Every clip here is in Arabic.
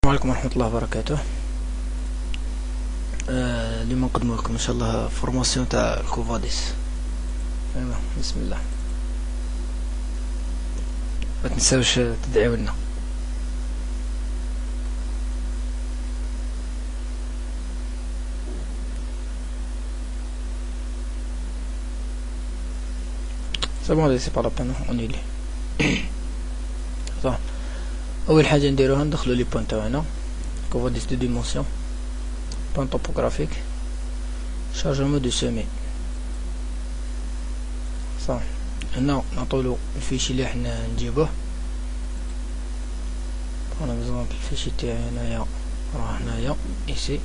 السلام عليكم ورحمة الله وبركاته. اليوم نقدم لكم ان شاء الله فورماسيون تاع الكوفاديس. ايوا بسم الله، ما تنساوش تدعيو لنا. سي بون سي با لا بين اونيلي. صح، اول حاجه نديروها ندخلو لي بوين تاعنا كوفاديس دو ديمونسيون بوين توبوغرافيك شارجمون دو سومي. صح، هنا نعطولو الفيشي اللي حنا نجيبوه. انا بزاف الفيشي تاعي هنايا راه هنايا ايسي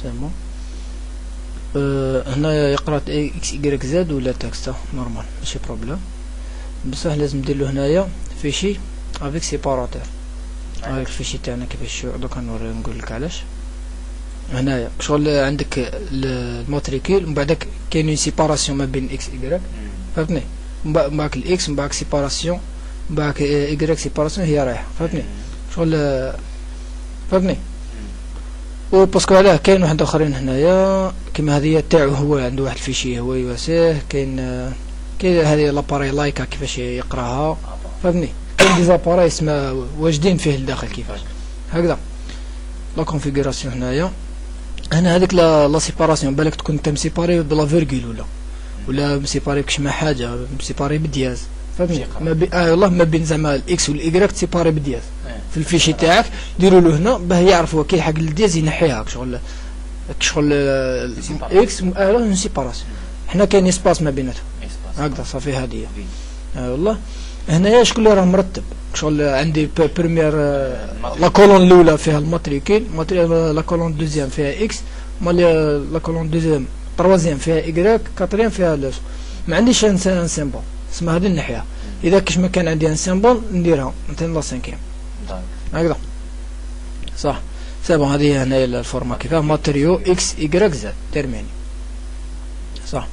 سي بون. هنايا يقرا اكس ايكغيك زد ولا تكست نورمال ماشي بروبليم، بصح لازم نديرلو هنايا فيشي افيك سيباراتور. هاك الفيشي تاعنا كيفاش دوكا نقولك علاش. هنايا شغل عندك الماتريكيل ومن بعدك كاين سيباراسيون ما بين اكس ايكغيك، فهمتني؟ من بعد الاكس من بعد سيباراسيون من بعد ايكغيك سيباراسيون هي رايحه، فهمتني؟ شغل فهمتني؟ و باسكو علاه كاين واحد اخرين هنايا كيما هذه تاعو، هو عنده واحد الفيشي هو يواسيه. كاين هذه لاباري لايكا كيفاش يقراها، فهمتني؟ كاين دي زاباري اسمها واجدين فيه الداخل كيفاش هكذا. لا كونفيغوراسيون هنايا هنا هذيك لا سيباراسيون بالك تكون انت مسيباري بلا فيرغول ولا مسيباري كشما حاجه مسيباري بالدياز، فهمتني؟ ما بين والله ما بين زعما الاكس والايكغيك تسيباري بالدياز في الفيشي تاعك. ديروا له هنا باه يعرفوا كي حق الدياز ينحيها شغل اكس لا سيباراسيون. حنا كاين اسباس ما بيناتهم هكذا صافي. هذه والله هنايا شكون اللي راه مرتب شغل عندي بريمير لا كولون الاولى فيها الماتريكيل، لا كولون دوزيام فيها اكس، لا كولون دوزيام تروازيام فيها ايكغيك، كاتريام فيها لوس. ما عنديش ان سيمبول اسمها هذه الناحيه. اذا كاش ما كان عندي ان سيمبول نديرها مثلا لا سانكيام هكذا. صح سي بون. هذه هنايا الفورما كيفاه ماتريو اكس ايكغيك زد تيرميني. صح،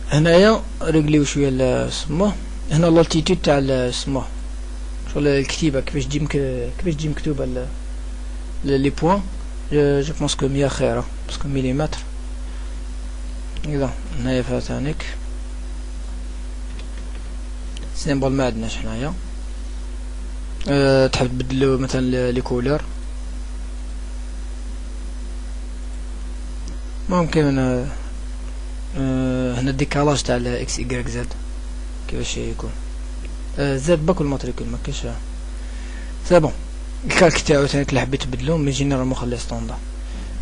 هنايا رجليو شويه سموه. هنا لالتيتود تاع سموه شغل الكتيبه كيفاش تجي مكتوبه لي بوين. جو بونس كو 100 خيره باسكو مليمتر هكذا. هنايا فيها ثانيك سيمبول ما عندناش حنايا. تحب تبدلو مثلا لي كولور ممكن. هنا الديكالاج تاع الاكس ايكغيك زد كيفاش يكون زاد باك الماتريكول ما كاينش. سي بون. الكالك تاعو ثاني اللي حبيت تبدلو مي جينيرالمون خليه ستوندار.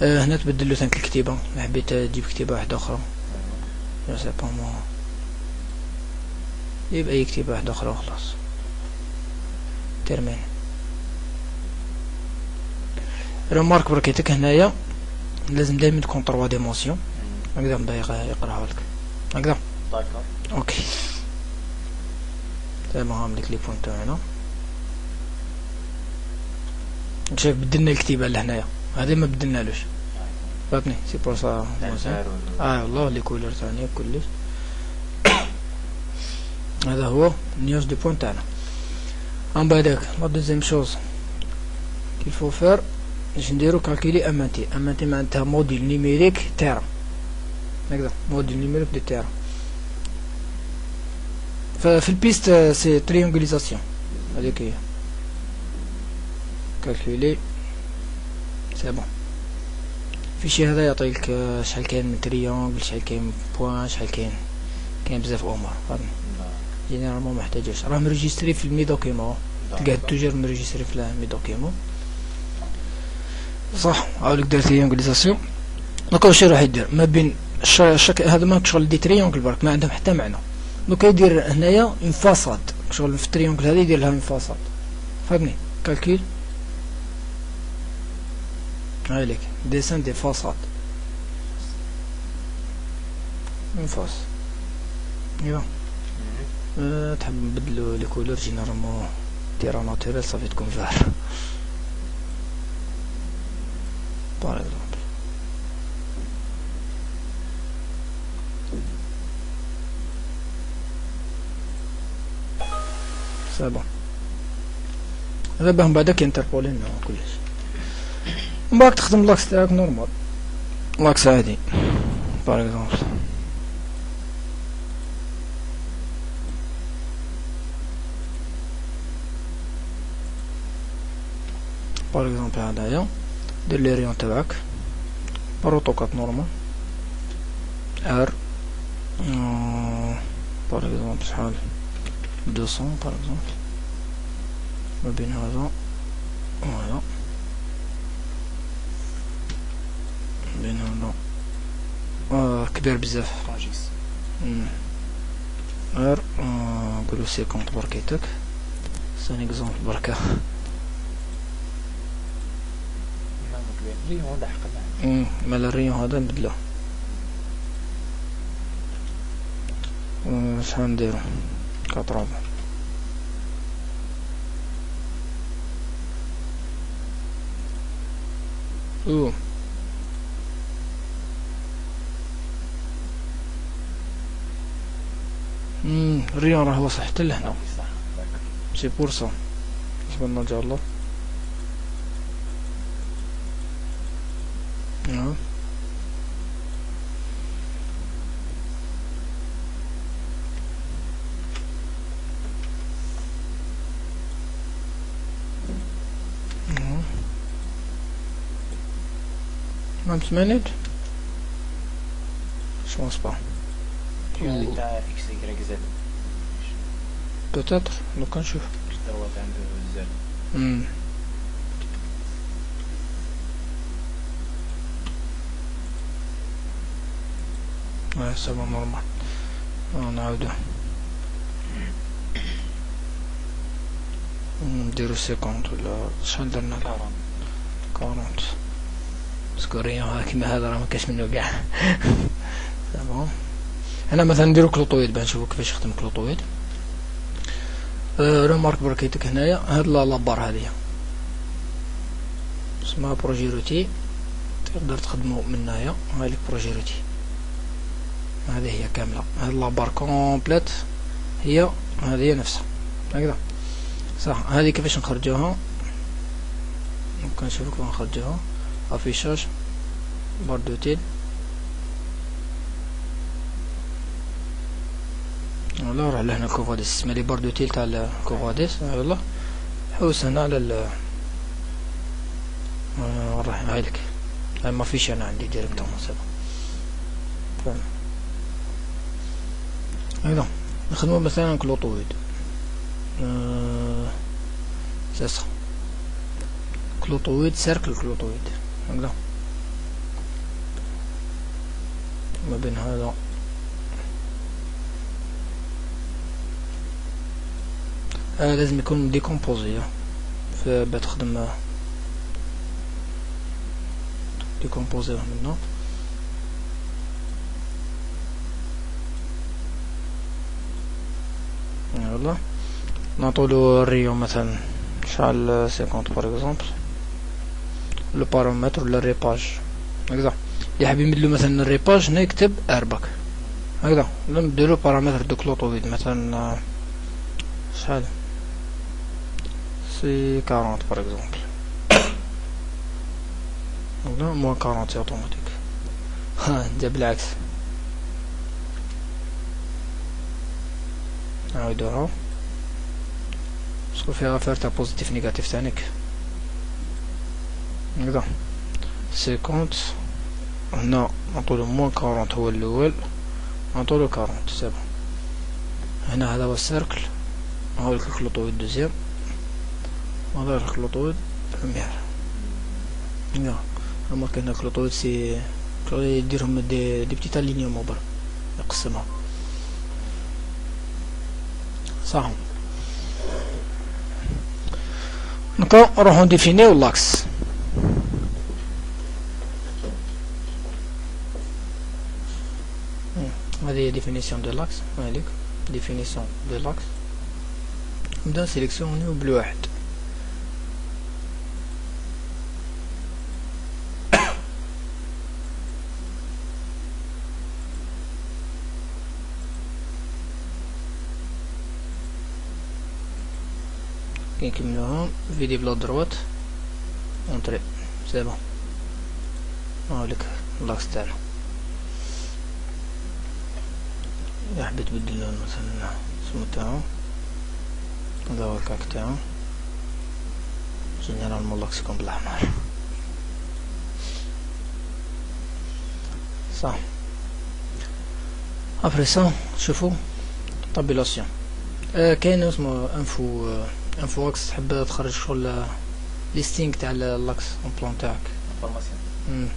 هنا تبدلو ثاني الكتيبه، اللي حبيت تجيب كتيبه واحده اخرى جو سي با مو جيب اي كتيبه واحده اخرى وخلاص تيرمين. ريمارك بركيتك هنايا لازم دائما تكون 3 ديمونسيون هكذا بدا يقراها لك هكذا. اوكي دابا هاملك لي بوين تاعنا. شايف بدلنا الكتيبه لهنايا، هذه ما بدلنالوش فهمتني؟ سي بور سا والله لي كولور ثانيه كلش. هذا هو النيوز دو بوين تاعنا. من بعدك لا دوزيام شوز كيل فو فير باش نديرو كالكيلي امانتي معناتها موديل نيميريك تيرا هكذا. موديل نيميريك دو تيرا في البيست سي تريونغوليزاسيون هذيك هي كالكولي سي بون. فيشي هذا يعطيك شحال كاين من تريونغل، شحال كاين من بوان، شحال كاين بزاف امور فهمتني. جينيرالمون محتاجوش راه مريجيستري في المي دوكيمون، تلقاه توجور مريجيستري في المي دوكيمون. صح عاودك دار تريونغوليزاسيون. دونك واش راح يدير ما بين هذا ما شغل دي تريونغل برك ما عندهم حتى معنى. دوكا يدير هنايا اون فاصاد شغل في التريونغل هذه يدير لها اون فاصاد فهمني. كالكيل هايليك ديسان دي فاصاد اون فاس ايوا. تحب نبدلو لي كولور جينيرالمون ديرها ناتوريل صافي تكون فار باغ اكزومبل. سي بون. هذا باه من بعدك انتربولي لنا كلش. من بعد تخدم لاكس تاعك نورمال، لاكس عادي باغ اكزومبل. باغ اكزومبل هدايا دير لي ريون تاعك بروتوكات نورمال ار باغ اكزومبل شحال 200 باغ اكزومبل، ما بين هذا وهذا، بين هذا كبير بزاف ار نقولو 50 بركيتك سان اكزومبل بركا الريون دحقنا مال الريون هذا نبدلوه. شحال نديرو 4 الريون راه واصل حتى لهنا سي بور سا. نتمنى ان شاء الله. ما سمعت je pense pas تاع اكس يكريك زد peut-être دوكا نشوف. الثروات عنده زد ouais ça va normal. نعاودو نديرو 50 ولا شحال درنا 40 باسكو الريون كيما هذا راه مكاش منو كاع. بون هنا مثلا نديرو كلوطويد باه نشوفو كيفاش يخدم كلوطويد. ريمارك بركيتك هنايا هاد لابار هادي اسمها بروجي روتي، تقدر تخدمو من هنايا. هايليك بروجي روتي هذه هي كامله، هاد لابار كومبليت هي هذه نفسها هكذا صح. هذه كيفاش نخرجوها؟ ممكن نشوفو كيف نخرجوها. افيشاج بار دوتيل ولا روح لهنا كوفاديس، اسمها لي بار دوتيل تاع الكوفاديس. يلا حوس هنا على ال راح هايلك ما فيش انا عندي ديريكتومون سبا فاهم. ايضا نخدمو مثلا كلوطويد ساسا كلوطويد سيركل كلوطويد هكذا ما بين هذا لازم يكون ديكومبوزي فبتخدم ديكومبوزي منه. يلا نعطولو الريون مثلا شحال 50 باغ اكزومبل لو بارامتر ولا الريباج هكذا. اللي حاب يمدلو مثلا الريباج هنا يكتب اربك هكذا، ولا نديرو بارامتر دو كلوطويد مثلا شحال سي 40 باغ اكزومبل ولا موان 40 اوتوماتيك. جا بالعكس نعاودوها باسكو فيها غافير تاع بوزيتيف نيجاتيف تانيك هكذا 50. هنا نعطولو موان 40 هو الاول، نعطولو 40 سي بون. هنا هذا هو السيركل، هاو الكلوطويد دوزيام، هذا الكلوطويد بروميير. يا رمارك هنا الكلوطويد سي يديرهم دي بتيت الينيومون برك يقسمهم صح. نروحو نديفينيو لاكس. هذه هي ديفينيسيون دو لاكس. هذيك ديفينيسيون دو لاكس. نبدا نسيليكسيونيو بالواحد. كي نكملوهم فيدي بلا دروات اونتري سي بون هاوليك اللاكس تاعنا. إذا حبيت تبدل اللون مثلا السمو تاعو هذا هو الكاك تاعو جينيرالمون اللاكس يكون بالأحمر صح. ابري سا شوفوا طابيلاسيون كاين اسمه انفو اكس تحب تخرج شغل ليستينغ تاع اللاكس اون بلان تاعك انفورماسيون.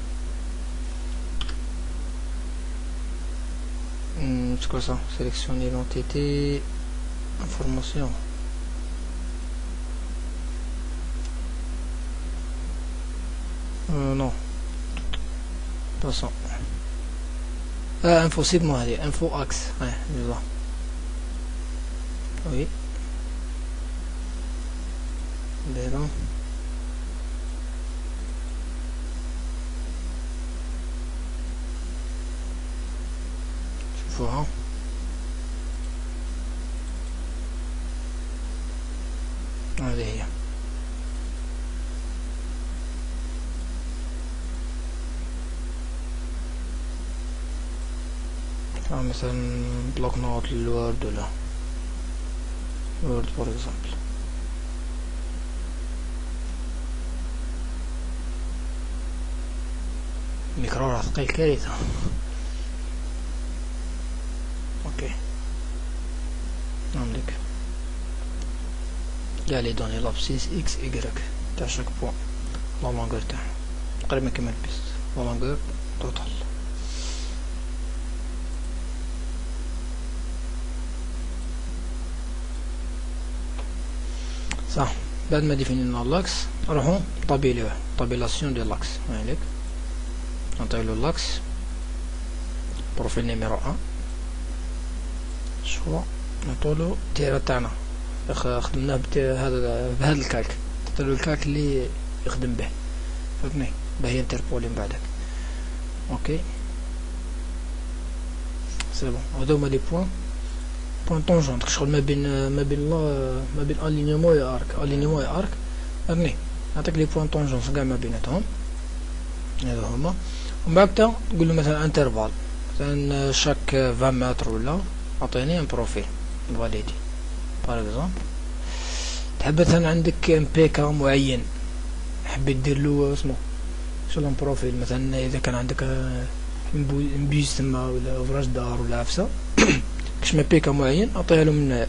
C'est quoi ça? Sélectionner l'entité, information. Non. Pas ça. Info, c'est moi, allez. Info axe. Ouais, je vois. Oui. Là. Voilà. هذه هي. مثلا بلوك نوت للوورد ولا وورد فور اكزامبل. الميكرو راه ثقيل كارثة. اوكي نعملك كاع لي دوني لابسيس اكس ايكغيك تاع شاك بوان لا لونغور تاعها تقريبا كيما البيست لا لونغور توتال. صح. بعد ما ديفينينا لاكس نروحو طابيليوه طابيلاسيون ديال لاكس هايليك نعطيولو لاكس بروفيل نيميرو 1 شوا نعطولو التيرا تاعنا خدمناه بهذا الكالك نعطيلو الكالك اللي يخدم به فهمتني باهي انتربولي من بعدك. اوكي سي بون هادو هما لي بوين طونجونت شغل ما بين الينيومون و ارك فهمتني نعطيك لي بوين طونجونس كاع ما بيناتهم هادو هما. ومن بعد تقولو مثلا انترفال مثلا شاك 20 متر ولا عطيني ان بروفيل فاليدي باغ اكزومبل. تحب مثلا عندك ام بي كا معين حبيت دير له اسمه شغل ان بروفيل مثلا اذا كان عندك مبيوس تما ولا اوفراج دار ولا عفسه كاش ما بي كا معين اعطيها له من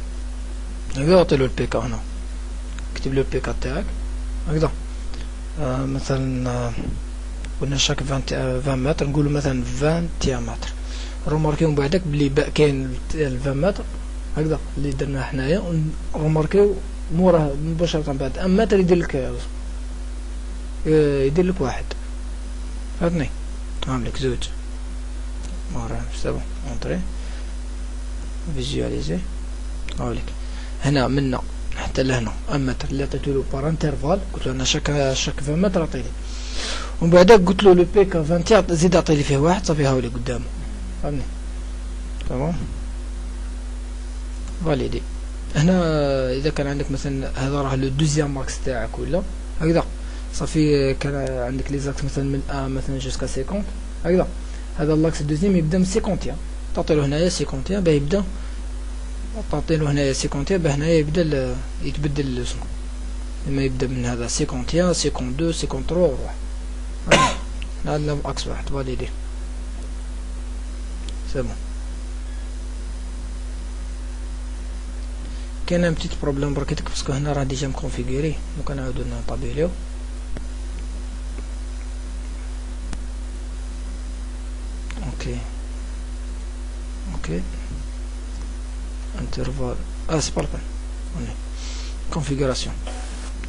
هكذا اعطي له البي كا هنا اكتب له البي كا تاعك هكذا مثلا قلنا شاك 20 متر نقولو مثلا 20 متر. روماركيو من بعدك بلي كاين 20 متر هكذا اللي درناه حنايا روماركيو موراه مباشرة بعد ام متر يدير لك واحد فهمتني عاملك زوج موراه سي اونطري فيزواليزي هاوليك هنا منا حتى لهنا ام متر اللي عطيتولو بار انترفال قلتلو انا شاك 20 متر عطيلي ومن بعدك قلتلو لو بيكا 20 زيد عطيلي فيه واحد صافي هاوليك قدامه فهمني تمام فاليدي. هنا اذا كان عندك مثلا هذا راه لو دوزيام ماكس تاعك ولا هكذا صافي كان عندك لي زاكس مثلا من مثلا جوسكا 50 هكذا هذا اللاكس دوزيام يبدا من 51 تعطيلو هنايا 51 باه يبدا تعطيلو هنايا 51 باه هنايا يبدا يتبدل الاسم لما يبدا من هذا 51 52 53 وروح عندنا اكس واحد فاليدي سي بون. كاين ان بتيت بروبليم بركيتك باسكو هنا راه ديجا مكونفيغوري دونك نعاودو نطابيليو اوكي انترفال سي با لابان كونفيغوراسيون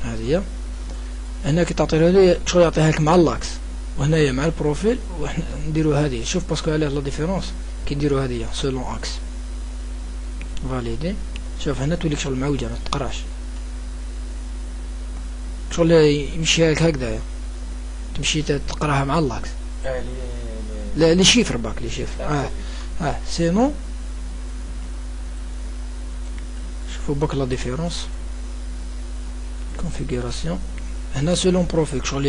هذه هي. هنا كي تعطيله لي شغل يعطيها لك مع اللاكس وهنايا مع البروفيل وحنا نديرو هذه شوف باسكو عليه لا ديفيرونس كي نديرو هذه سولون اكس فاليدي. شوف هنا توليك شغل معوجة ما تقراش شغل يمشي لك هكذا تمشي تقراها مع اللاكس لا لي شيفر باك لي شيفر سينو شوفوا باك لا ديفيرونس كونفيغوراسيون هنا سولون بروفيل شغل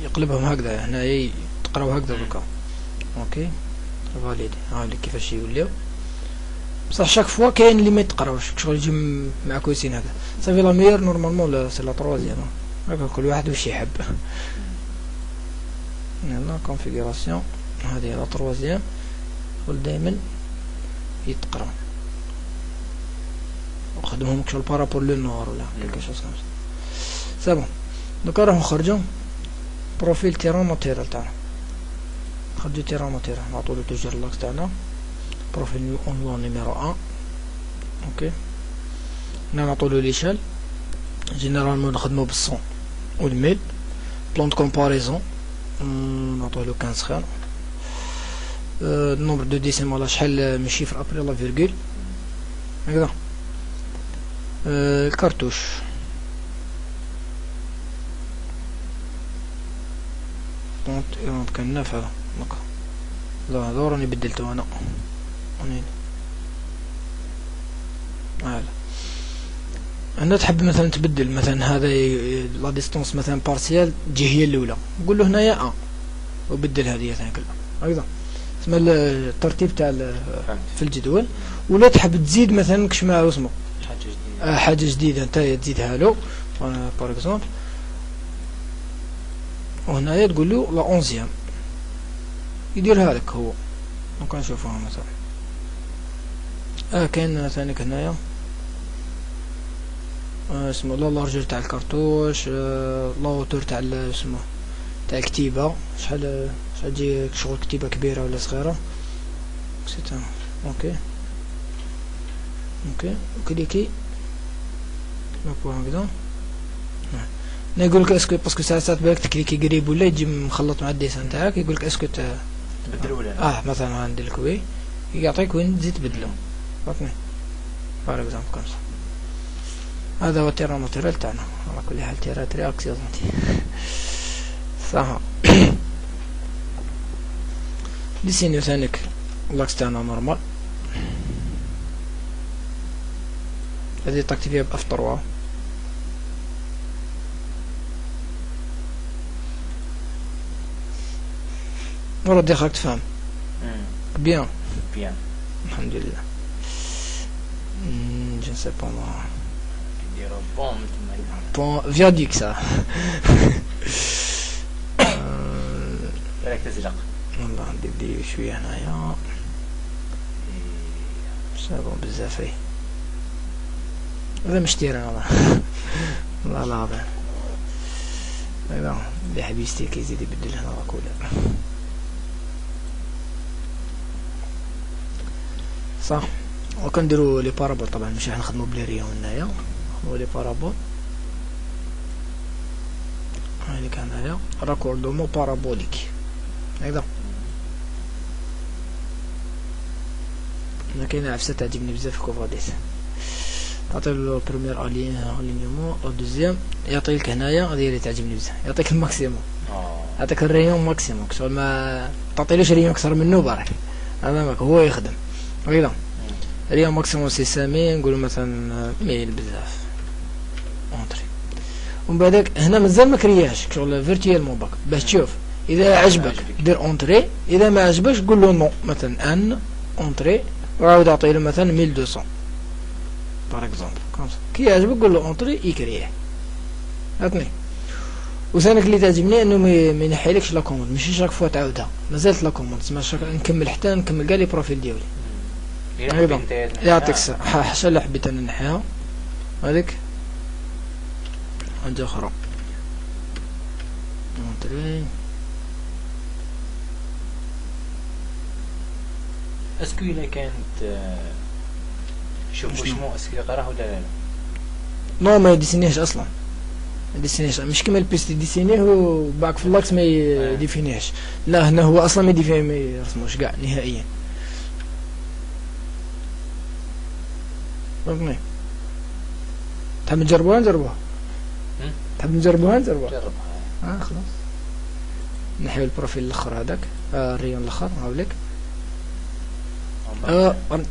يقلبهم هكذا، هنا تقراو هكذا دوكا. اوكي فاليدي. هاوليك كيفاش يوليو، بصح شاك فوا كاين اللي ما يتقراوش شغل يجي معكوسين هكذا. صافي لا ميور نورمالمون سي لا تروازيام، هكا كل واحد واش يحب. هنا كونفيغوراسيون هذه لا تروازيام، شغل دايما يتقراو وخدمهم شغل بارابور لو نور ولا كيلكو شوز كوم سا. بون دوكا راح نخرجو بروفيل تيران ناتورال تاعنا، نخرجو تيران ناتورال نعطولو توجور لاكس تاعنا بروفيل اونلاين نيميرو 1. اوكي هنا نعطولو ليشال، جينيرالمون نخدمو بالصون والميل. بلان دو كومباريزون نعطولو 15 خير. النومبر دو ديسيمال شحال من شيفر ابري لا فيرغول هكذا. الكارتوش كان نافع هكا. لا هذا راني بدلتو انا هذا. هنا تحب مثلا تبدل مثلا هذا لا ديستونس مثلا بارسيال تجي هي الاولى، نقول له هنايا وبدل هذه ثاني كلها هكذا. تسمى الترتيب تاع في الجدول. ولا تحب تزيد مثلا كش ما اسمه حاجه جديده نتايا تزيدها له بار اكزومبل، وهنايا تقول له لا اونزيام يديرها لك هو. دونك نشوفوها مثلا كاين ثاني هنايا اسمه لا لارجور تاع الكارتوش، لا اوتور تاع اسمه تاع الكتيبه، شحال تجي شغل كتيبه كبيره ولا صغيره سيتا. اوكي كليكي نبو هكذا. يقول لك اسكو باسكو ساعات بالك تكليكي قريب ولا يجي مخلط مع الديسان تاعك، يقول لك اسكو تبدل ولا مثلا عندي لك وي يعطيك وين تزيد تبدلو. فهمتني بار اكزومبل كومسا. هذا هو تيران ناتورال تاعنا على كل حال. تيرات رياكسيونتي صح. ديسينيو ثانيك لاكس تاعنا نورمال. هذه تكتفيها باف 3. ورا خاك تفهم بيان الحمد لله. je ne sais pas moi نديرو بون بون فياديك سا بالك تزلق والله ندير لي شويه هنايا صابون بزاف. هذا مشتير والله والله العظيم. ايوا اللي حاب يشتي كيزيد يبدل هنا راكولا صح. وكنديرو لي بارابول طبعا ماشي حنخدمو بلي ريون هنايا، نخدمو لي بارابول. هاذيك هنايا راكوردومون بارابوليك هكذا. انا كاينه عفسه تعجبني بزاف في كوفاديس. تعطيلو بروميير الينيومون او دوزيام يعطيلك هنايا هذه اللي تعجبني بزاف، يعطيك الماكسيموم، يعطيك الريون ماكسيموم شغل ما تعطيلوش ريون اكثر منه برك امامك هو يخدم هكذا. ريون ماكسيموم سي 500 نقولو مثلا 1000 بزاف اونطري. ومن بعدك هنا مازال ما كرياش شغل فيرتيالمون باك باش تشوف اذا عجبك دير اونطري، اذا ما عجبكش قول له نو مثلا ان اونطري وعاود اعطيله مثلا 1200 بار اكزومبل كومسا. كي يعجبك قول له اونطري يكريه فهمتني. وثانيك اللي تعجبني انه ما ينحيلكش لا كوموند، ماشي شاك فوا تعاودها مازالت لا كوموند. تسمى نكمل حتى نكمل كاع لي بروفيل ديالي يعطيك الصحة. حاجة اللي حبيت انا نحيها هذيك حاجة اخرى اونطري. اسكو الا كانت شوف واش مو اسكو قراه ولا لا؟ نو ما يديسينيهش اصلا، ما يديسينيهش مش كيما البيست يديسينيه وباك في اللاكس ما يديفينيهش. لا هنا هو اصلا ما يرسموش كاع نهائيا. فهمتني. تحب نجربوها تحب نجربوها جربها خلاص. نحيو البروفيل الاخر هذاك الريون الاخر هاوليك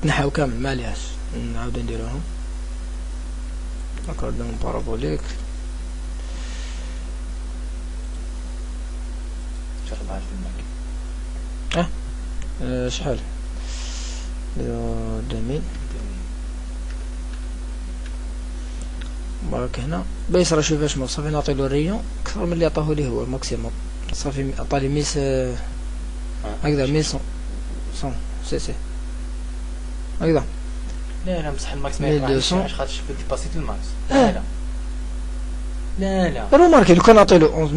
نحاو كامل ما ليهاش نعاودو نديروهم اكوردون بارابوليك نحطهاش في الماك. شحال 2000 برك هنا بايس راه شوف اش صافي نعطيلو الريون اكثر من اللي عطاه لي هو الماكسيموم صافي عطالي 1000 هكذا 1100 سي هكذا. لا بصح الماكس ما يطلعش خاطر شفت باسيت الماكس. لا روماركي لو كان نعطيلو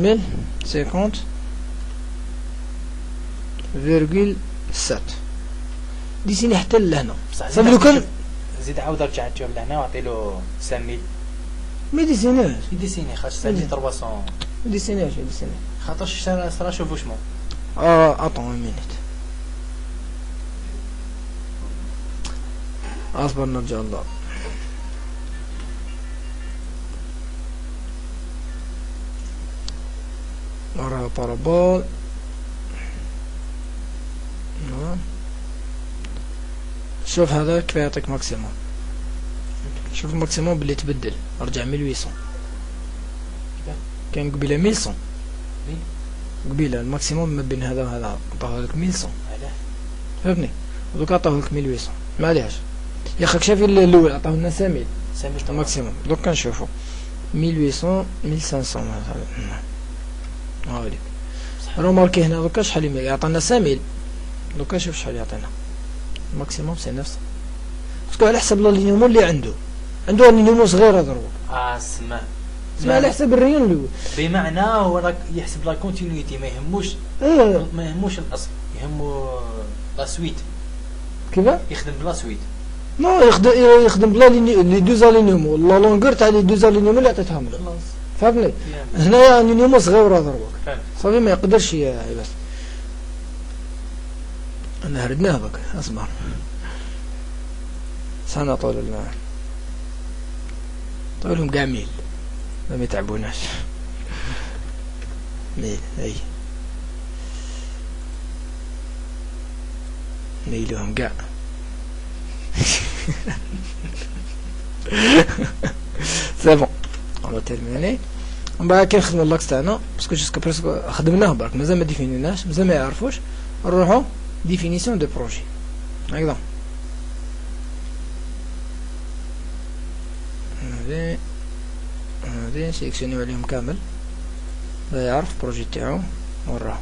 11050,7 ديسيني حتى لهنا صافي لو كان زيد عاود رجع تشوف لهنا وعطيلو 5000 ما ديسينيش يديسيني خاطر 5300 ما ديسينيش خاطر صرا شوفو شمو اطون مينيت اصبر نرجع الله ورا بارابول شوف هذا كيف يعطيك ماكسيموم. شوف الماكسيموم باللي تبدل رجع 1800 كان قبيله 1100 قبيله الماكسيموم ما بين هذا وهذا عطاه لك 1100 فهمتني ودوك عطاه لك 1800 معليش يا اخي شافي الاول عطاه لنا 5000 الماكسيموم دوك كنشوفو 1800 1500 مثلا هاوليك روماركي هنا دوكا شحال يعطينا 5000 دوكا شوف شحال يعطينا الماكسيموم سي نفس باسكو على حسب لالينيومون اللي عنده لالينيومون صغير هذا سما على حسب الريون الاول بمعنى هو راك يحسب لا كونتينيتي ما يهموش الاصل يهمو لا سويت كيفاه يخدم بلا سويت نو يخدم بلا لي دو زالينيومون لا لونغور تاع لي دو زالينيومون اللي عطيتهم له خلاص فهمتني هنايا لالينيومون صغير هذا صافي ما يقدرش بس انا هردناه بك اصبر سنة طولهم كاع ميل ما يتعبوناش ميل اي ميلهم كاع سي بون اون تيرميني ومن بعد كي نخدمو اللاكس تاعنا باسكو جوسكا بريسكو خدمناه برك مازال ما ديفينيناش مازال ما يعرفوش نروحو ديفينيسيون دو بروجي هكذا هادي سيليكسيونيو عليهم كامل لا يعرف البروجي تاعو وراه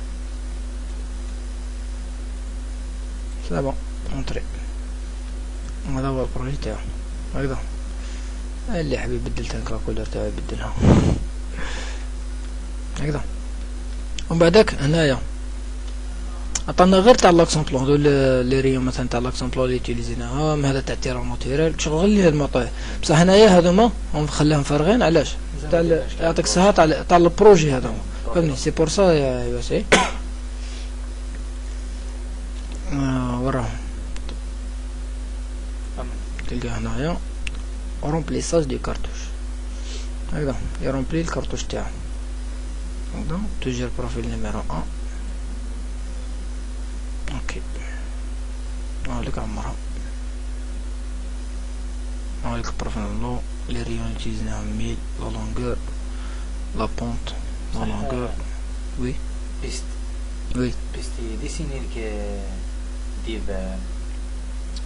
سي بون اونطري هذا هو البروجي تاعو هكذا اللي حبي يبدل تانك لا كولور تاعو يبدلها هكذا ومن بعدك هنايا عطانا غير تاع لاكسومبلون هذو لي ريون مثلا تاع لاكسومبلون اللي تيليزيناهم هذا تاع تيران ناتوريل شغل غير اللي المطيح بصح هنايا هذوما نخليهم فارغين علاش تاع يعطيك الصحه تاع البروجي هذا فهمني سي بور سا يا يوسي وراهم تلقى هنايا رومبليساج دي كارتوش هكذا يرومبلي الكارتوش تاعو هكذا توجير بروفيل نيميرو 1 اوكي هاوليك عمرها هاوليك البروفيل لو لي ريون تيزناهم 1000 لا لونغور لا بونت لا لونغور وي بيست ديسيني لك ديفر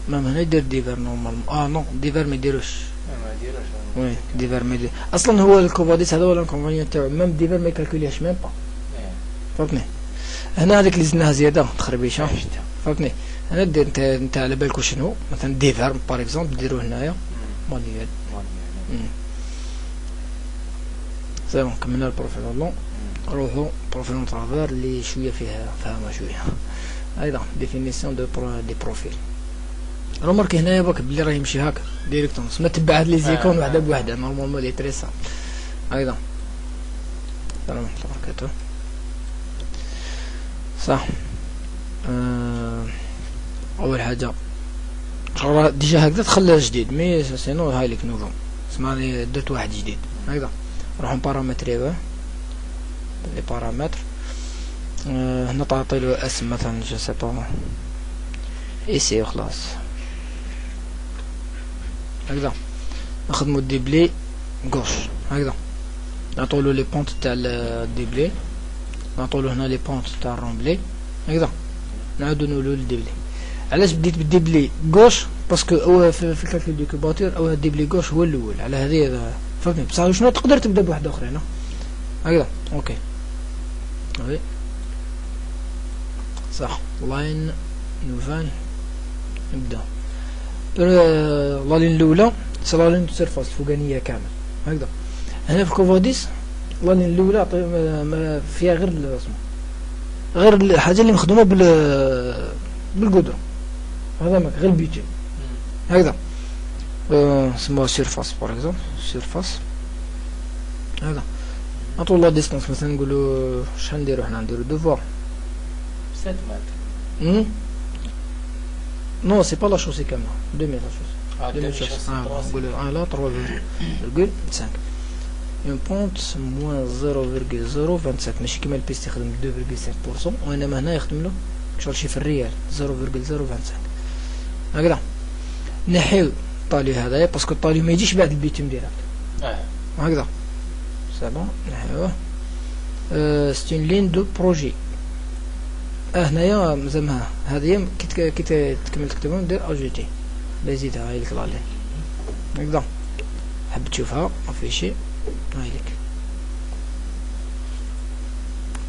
مام هنا يدير ديفر نورمال نو ديفر ما يديروش ما يديروش وي ديفر ما يدير اصلا هو الكوفاديس هذا ولا الكونفونيون تاعو مام ديفر ما يكالكوليهاش ميم با فهمتني هنا هذيك اللي زدناها زياده تخربيشه فهمتني هنا دير انت على بالك شنو مثلا ديفر باغ اكزومبل ديروه هنايا مانيوال سي بون كملنا البروفيل لون نروحو بروفيل ترافير اللي شويه فيها فاهمه شويه ايضا ديفينيسيون دو بروفيل رومارك هنايا باك بلي راه يمشي هكا ديريكتوم ما تبع هاد لي زيكون وحده بوحده نورمالمون لي تري سامبل ايضا السلام عليكم ورحمه الله وبركاته صح اول حاجه شغل ديجا هكذا تخليها جديد مي سينو هاي لك نوفو اسمعني درت واحد جديد هكذا نروحو بارامتريوه لي بارامتر هنا تعطيلو اسم مثلا جو سي با ايسي وخلاص هكذا نخدمو الديبلي غوش هكذا نعطولو لي بونت تاع الديبلي نعطولو هنا لي بونت تاع الرومبلي هكذا. نعاودو نولو للديبلي. علاش بديت بالديبلي غوش؟ باسكو هو في الكالكول دو كوباتور هو الديبلي غوش هو الاول، على هذه فهمتني. بصح شنو تقدر تبدا بواحد اخرى هنا هكذا. اوكي وي صح. لاين نوفان نبدا. لا لين الاولى سي لا لين سيرفاس الفوقانيه كامل هكذا. هنا في كوفاديس لا لين الاولى ما فيها غير اسمه غير الحاجه اللي مخدومه بالقدره هذا ما غير بيتي هكذا. سموها سيرفاس بار اكزومبل سيرفاس هذا. نعطو لا ديستانس مثلا نقولو شحال نديرو حنا نديرو دوفوار 7 متر. نو سي با لا شوسي كامله 2000 لا شوسي 2000 نقولو لا 3,5 اون بونت موان 0,025 ماشي كيما البيس يخدم 2,5% وانما هنا يخدم له شغل شي في الريال 0,025 هكذا. نحيو الطالي هذايا باسكو الطالي ما يجيش بعد البيتم ديريكت هكذا. سي بون نحيوه. سي اون لين دو بروجي. هنايا زعما هذه كي تكمل تكتبهم ندير اجوتي بزيدها هاي لك لا لين هكذا. حاب تشوفها ما في شي هاي لك.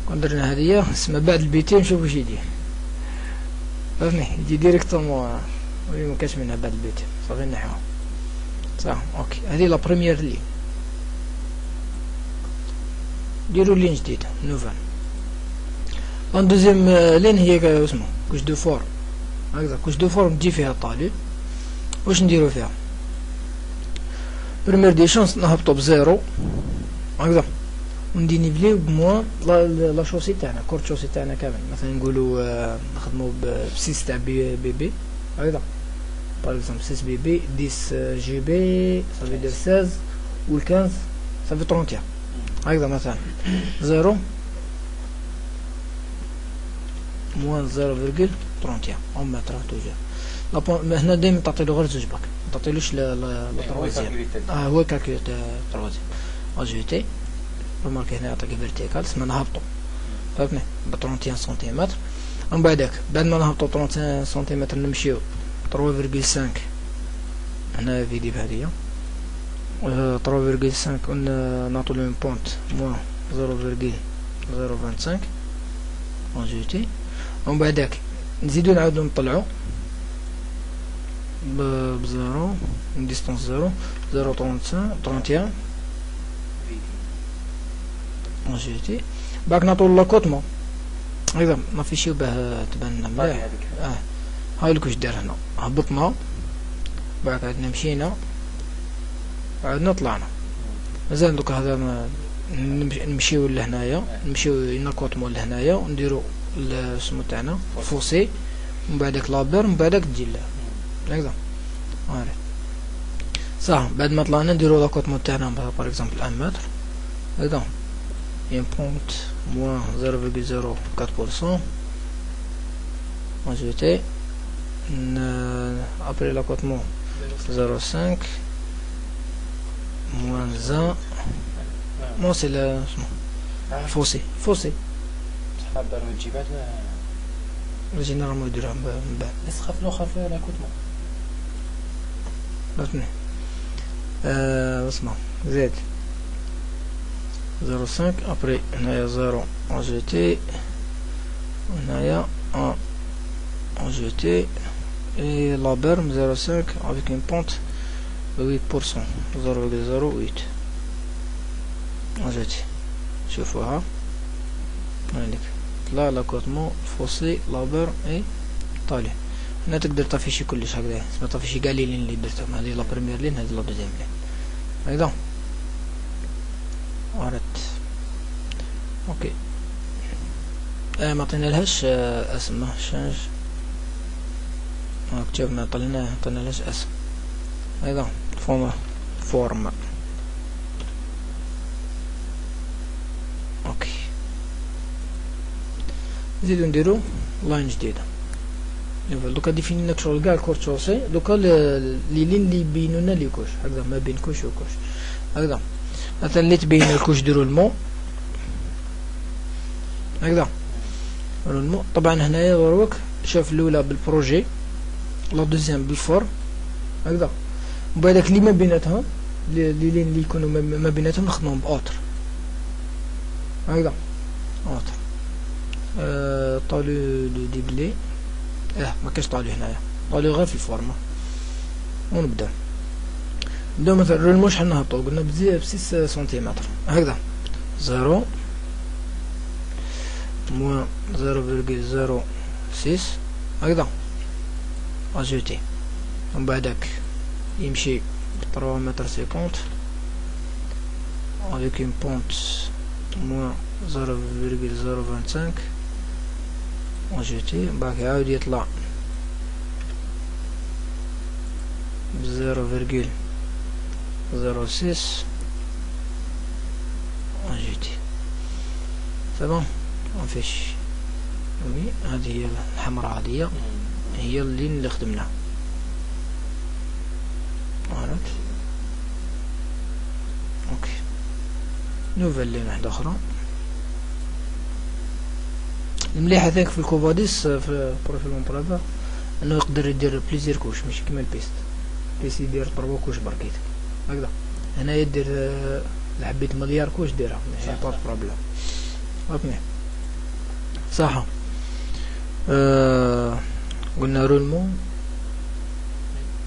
كون درنا هذه اسمها بعد البيتين نشوف واش يدير فهمتني. يجي ديريكتومون وي ما كاش منها بعد البيتين صافي نحيوها صح. اوكي هذه لا بروميير لين. ديروا لين جديده نوفال. ان دوزيام لين هي اسمه كوش دو فور هكذا. كوش دو فور تجي فيها الطالب. واش نديرو فيها؟ بريمير دي شونس نهبطو بزيرو هكذا وندينيفليو بموان لا شوسي تاعنا كورت شوسي تاعنا كامل. مثلا نقولو نخدمو ب6 تاع بي هكذا باغ اكزومبل 6 بي 10 جي بي صافي دير 16 و 15 صافي 31 هكذا. مثلا زيرو موان 0,31 اون متر توجور. هنا دايما تعطيلو غير زوج باك متعطيلوش لا تروازيام. هو كالكوليت تروازيام اجوتي. رماركي هنا يعطيك فيرتيكال سما نهبطو فهمتني ب 31 سنتيمتر. ومن بعدك بعد ما نهبطو 31 سنتيمتر نمشيو 3,5 هنا فيدي بهادية 3,5 نعطو لهم بونت موان 0,025 اجوتي. ومن بعدك نزيدو نعاودو نطلعو بزيرو ديستانس 0,31 اجوتي. باك نعطو لاكوتمون هكذا نافيشيو باه تبان مليح. هاوليك واش دار هنا. هبطنا بعد عندنا مشينا عندنا طلعنا مازال دوكا هذا نمشيو لهنايا نمشيو ناكوتمون لهنايا ونديرو السمو تاعنا فوسي ومن بعدك لابير ومن بعدك تجي هكذا هاي صح. بعد ما طلعنا نديرو لاكوتمون تاعنا باغ اكزومبل 1 متر هكذا. ان بونت موان 0,04% اجوتي. ابري لاكوتمون 0,5 موان 1 مو سي لا فوسي حاب دارو الجيبات جينيرالمون يديروها من بعد بس خاف لو خاف لاكوتمون فهمتني. اسمع زيد 0,5 ابري هنايا 0 اجوتي وهنايا 1 اجوتي اي لا برم 0,5 avec une pente de 8% 0,08 اجوتي. شوفوها هانيك طلع لاكوتمون فوسي لابر اي طالع. هنا تقدر تافيشي كلش هكذا اسمها تافيشي كاع لي لين اللي درتهم. هذه لا بريمير لين هذه لا دوزيام لين هكذا. عرفت اوكي. ما عطينالهاش اسم شانج كتب ما عطينالهاش اسم هكذا فورم اوكي. نزيدو نديرو لاين جديدة. دوكا ديفينينا شغل كاع الكورت شوسي. دوكا لي لين اللي يبينونا لي كوش هكذا ما بين كوش وكوش هكذا. مثلا اللي تبين الكوش ديرو المو هكذا رولمون. طبعا هنايا دروك شوف الاولى بالبروجي، لا دوزيام بالفورم هكذا، وبعدك اللي ما بيناتهم اللي يكونوا ما بيناتهم نخدمهم باوتر هكذا اوتر. طالو دو ديبلي ما كاش طالو هنايا، طالو غير في الفورما. ونبدا مثلا رولمون شحال نهبطو، قلنا ب6 سنتيمتر هكذا، 0 موان 0.06 هكذا اجوتي. ومن بعدك يمشي 3 متر 50 avec une pente moins 0.025 اجوتي. من بعد يعاود يطلع 0.06 اجوتي. تمام مفيش. وي هذه هي الحمراء هذه هي اللي خدمناها. عرفت اوكي. نوفل لين واحدة اخرى. المليح هذاك في الكوفاديس في بروفيل اون برافا انه يقدر يدير بليزير كوش، ماشي كيما البيست. البيست يدير 3 كوش بركيت هكذا، هنا يدير لحبيت مليار كوش ديرها ماشي با بروبليم. اوكي صح. قلنا رولمون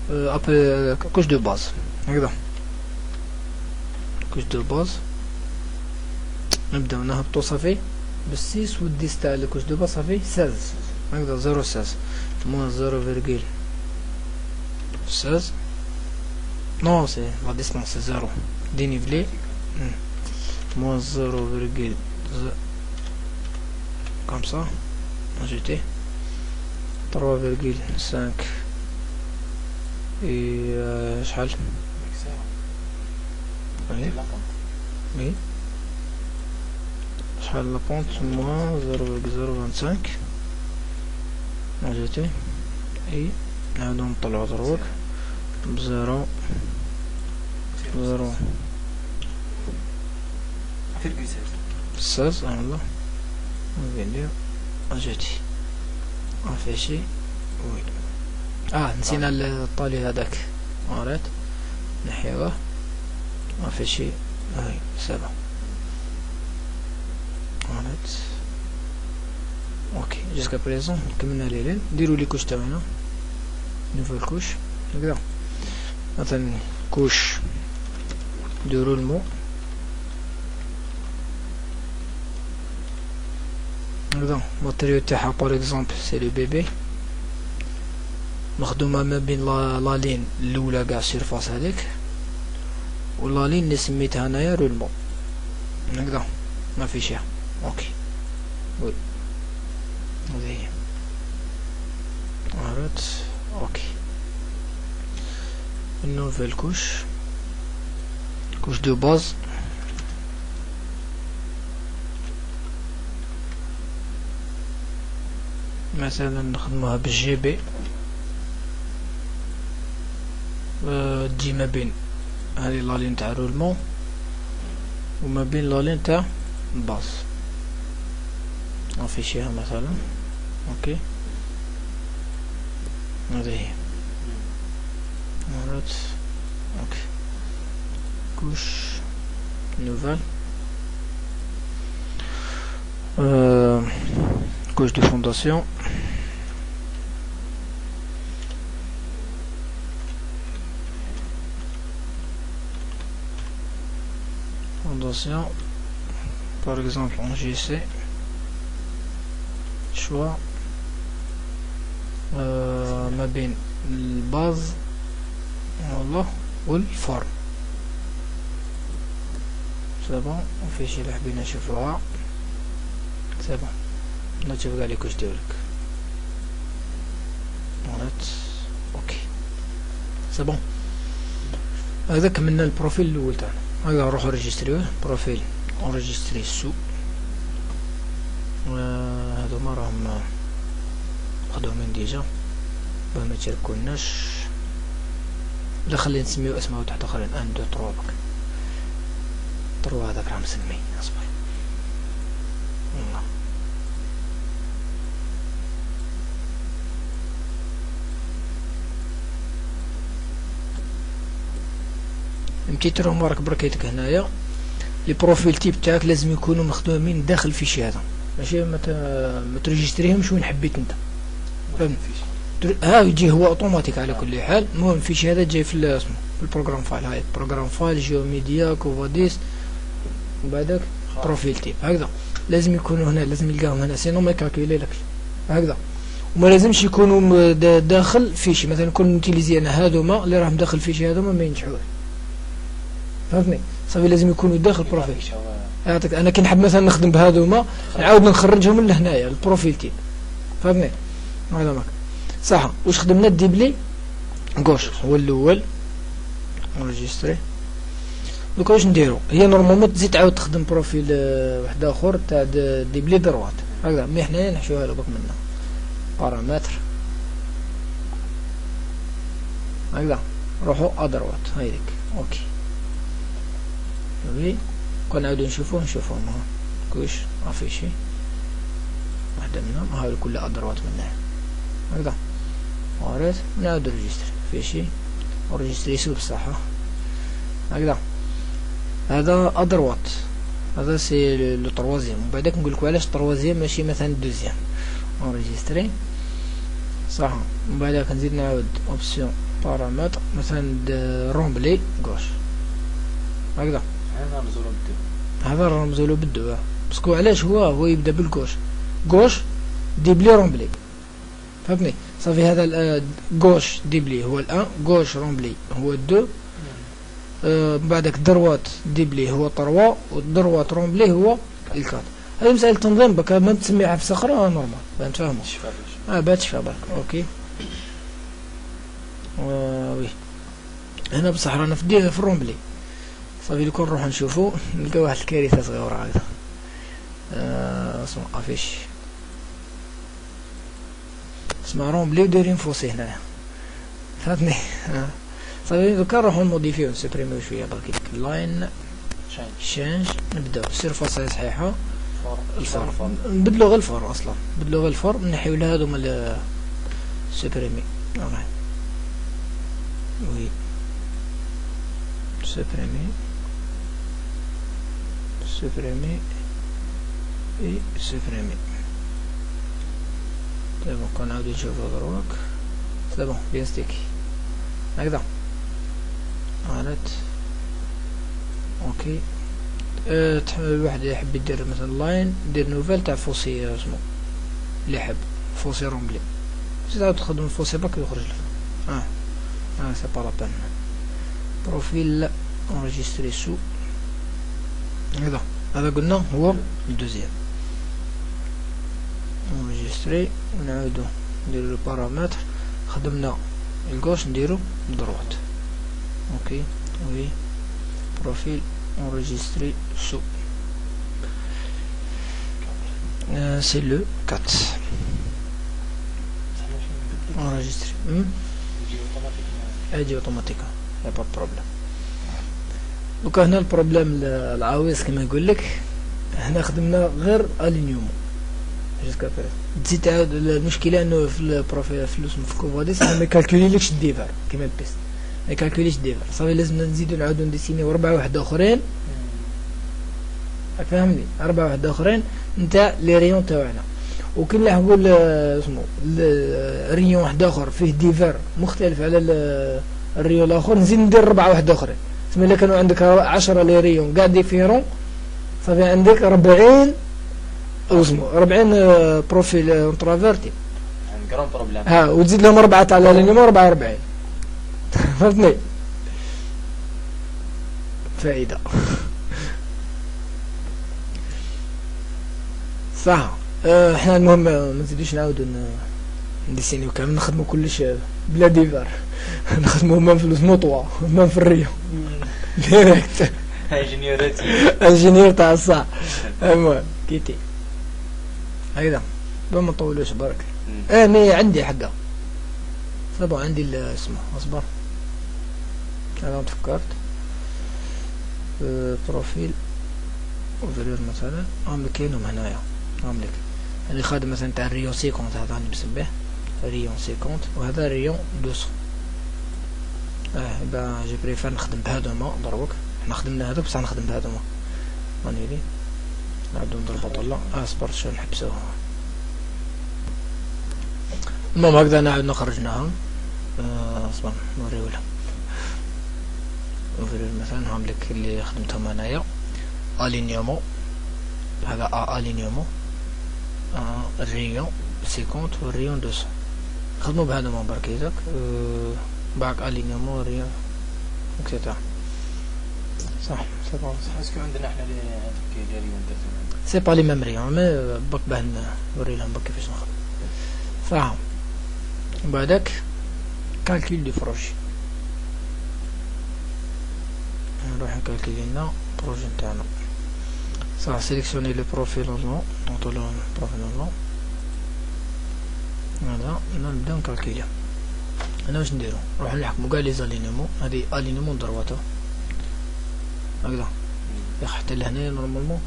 ابري كوش دو باز هكذا، كوش دو باز. نبداو نهبطو صافي بالسيس والديس تاع الكوش دو باز صافي 16 هكذا 0.16 موان 0.16 نو سي لا ديستانس سي 0 دينيفلي موان 0.0 comme ça ajouter 3.5 et شحال oui شحال la pente moins 0.025 ajouter et نعاودو نطلعو دروك ب 0 16 والله ندير اجيتي افيشي. وي نسينا الطالي هذاك عرفت نحيوه افيشي. هاي سبعة عرفت اوكي. جوسكا بريزون كملنا ليلين. نديرو لي كوش تاعنا نوفل كوش هكذا، مثلا كوش دو رولمون هكذا. الماتريو تاعها بار اكزومبل سي لو بيبي، مخدومة ما بين لا لين الاولى قاع السيرفاس هذيك و لا لين اللي سميتها انايا رولمون هكذا ما في شي. اوكي وي هذه هي عرفت اوكي. النوفيل كوش دو باز مثلا نخدموها بالجي بي، تجي ما بين هذه لالين تاع رولمون وما بين لالين تاع الباص نافيشيها مثلا. اوكي هذه هي مرات. اوكي كوش نوفال couche de fondation par exemple en GC choix ما بين الباز والله والفورم. سابون وفي شي اللي حبينا نشوفوها سابون نشوف قال لي كوش ديالك ولات. اوكي سابون هذا كملنا البروفيل الاول تاعنا. هذا نروحو ريجستريوه بروفيل اونجستري سو. هادوما راهم مخدومين ديجا باه ما تشاركولناش. لا خلينا نسميو اسماء تحت اخرين 1 2 3 بك 3 هذاك راه مسمي اصبر والله متيترهم راك بركيتك هنايا. لي بروفيل تيب تاعك لازم يكونوا مخدومين داخل الفيشي هذا، ماشي ما تريجستريهمش وين حبيت انت. فهمت؟ يجي هو اوتوماتيك على كل حال. المهم الفيشي هذا جاي في اسمه في البروغرام فايل. هاي البروغرام فايل جيو ميديا كوفاديس وبعدك بروفيل تيب هكذا. لازم يكونوا هنا، لازم يلقاهم هنا، سينو ما يكالكولي لكش هكذا. وما لازمش يكونوا داخل فيشي. مثلا كون نوتيليزي انا هذوما اللي راهم داخل فيشي هذوما ما ينجحوش. فهمتني؟ صافي لازم يكونوا داخل بروفيل. يعطيك انا كي نحب مثلا نخدم بهذوما نعاود نخرجهم لهنايا البروفيل تيب. فهمتني؟ هذا ماك صح. واش خدمنا الديبلي غوش هو الاول انريجستري. دوكا واش نديرو؟ هي نورمالمون تزيد تعاود تخدم بروفيل واحد اخر تاع ديبلي دروات هكذا. مي حنايا نحشوها له بك منها بارامتر هكذا. نروحو ادروات هايديك اوكي. وي كون نعاودو نشوفوه كوش افيشي واحدة منهم. هاي كلها ادروات منها هكذا. وريت نعاودو ريجستري فيشي وريجستري سو بصح هكذا. هذا ادروات، هذا سي لو تروازيام. وبعدك نقول لكم علاش تروازيام ماشي مثلا دوزيام. انريجستري صح. ومن بعدك نزيد نعاود اوبسيون بارامتر مثلا رومبلي غوش هكذا. هذا رمزولو بالدو باسكو علاش هو يبدا بالغوش. غوش ديبلي رومبلي. فهمتني؟ صافي هذا غوش ديبلي هو الان، غوش رومبلي هو الدو. من بعدك دروات ديبلي هو طروا، ودروات رومبلي هو الكات. هذه مسألة تنظيم بك ما تسميها في صخرة نورمال باش نتفاهمو. باش تشفى برك اوكي. وي هنا بصح رانا في الرومبلي. صافي لو كون نروحو نشوفو نلقاو واحد الكارثة صغيرة هكذا. اسمو افيش اسمها رومبلي ودايرين فوسي هنايا. فهمتني؟ صافي دوكا نروحو نموديفيو نسبريميو شوية برك لاين شانج. نبداو السيرفاس صحيحة. الفور نبدلو غير الفور اصلا، نبدلو غير الفور نحيو لها هذوما سوبريمي. وي سوبريمي اي سوبريمي. طيب كون نعاودو نشوفو دروك سي بون بيان ستيكي هكذا. عانت اوكي. الواحد يحب يدير مثلا لاين يدير نوفيل تاع فوسي اسمو اللي يحب فوسي رومبلي. تعاود تخدم الفوسي برك يخرج لك. سي با لا بان. بروفيل انريجستري سو هذا. هذا قلنا هو الدوزيام. انريجستري ونعاودو نديرو لو بارامتر. خدمنا الغوش نديرو دروات اوكي. وي بروفيل enregistré sous c'est le 4 enregistré اجي اوتوماتيكا يا با بروبليم. دوكا هنا البروبليم العاوز كما يقول لك هنا خدمنا غير الينيوم جوسكا بريس. تزيد تعاود المشكله انه في البروفيل في الكوفاديس ما يكالكوليلكش الديفار كما البيست ما يكالكوليش ديفار. صافي لازم نزيدو نعاودو نديسينيو 4 واحد اخرين. فهمني؟ 4 واحد اخرين نتاع لي ريون تاعنا. وكي راح نقول اسمو ريون واحد اخر فيه ديفار مختلف على الريون الاخر نزيد ندير 4 واحد اخرين. تسمى الا كانوا عندك 10 لي ريون كاع ديفيرون صافي عندك 40 اسمو 40 بروفيل انترافيرتي. كرون بروبليم. وتزيد لهم 4 تاع اليوم 44. فهمتني؟ فائدة صح. احنا المهم ما نزيدوش نعاودو نديسينيو كامل نخدمو كلش بلا ديفار. نخدمو مام في الموطوا مام في الريو ديريكت. انجينيور تاع الصح. المهم كيتي هكذا ما نطولوش برك. مي عندي حقا صبا عندي اسمه اصبر انا تفكرت. بروفيل اوفرير مثلا عامل كاينهم هنايا. عاملك اللي خادم مثلا تاع الريون 50 هذا راني مسميه ريون 50 وهذا ريون 200. يبقى جي بريفير نخدم بهذوما دروك. حنا خدمنا هذوك بصح نخدم بهذوما. راني لي نعاودو نضربو طلا اصبر شويه نحبسوها. المهم هكذا نعاود خرجناها. اصبر نوريولها. نوريو مثلا هاملك اللي خدمتهم انايا الينيومون. هذا الينيومون الريون 50 والريون 200 خدمو بهذوما برك هذاك. باك الينيومون ريون اكسيتيرا صح. سي بون اسكو عندنا احنا هذوك ديال ريون سي با لي ميم ريون مي بك باه نوري لهم بك كيفاش نخدم. فهم بعدك كالكول دو بروجي. نروح نكالكولي لنا بروجي نتاعنا. صح سيليكسيوني لو بروفيل نورمال نعطو له بروفيل نورمال. هذا نبداو نكالكولي. انا واش نديرو نروح نحكمو كاع لي زالينيمون. هادي الينيمون درواتو هكذا يا حتى لهنا نورمالمون